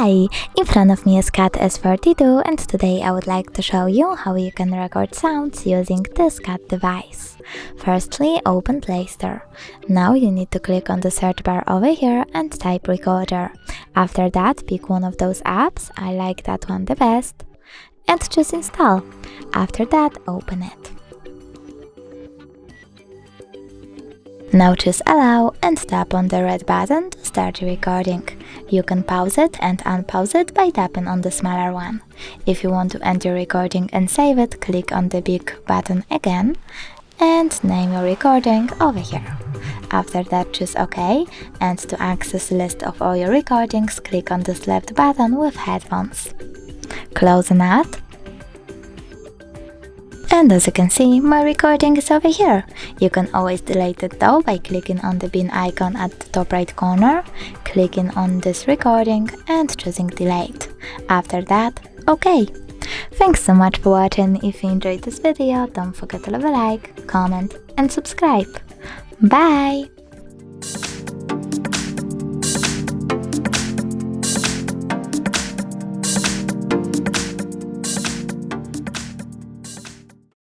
Hi, in front of me is Cat S42 and today I would like to show you how you can record sounds using this cat device. Firstly, open Play Store. Now you need to click on the search bar over here and type recorder. After that, pick one of those apps, I like that one the best, and choose install. After that, open it. Now choose allow and tap on the red button to start the recording. You can pause it and unpause it by tapping on the smaller one. If you want to end your recording and save it, click on the big button again and name your recording over here. After that, choose OK, and to access the list of all your recordings, click on this left button with headphones. Close an app. And as you can see, my recording is over here. You can always delete it though by clicking on the bin icon at the top right corner, clicking on this recording and choosing delete. After that, OK. Thanks so much for watching. If you enjoyed this video, don't forget to leave a like, comment and subscribe. Bye!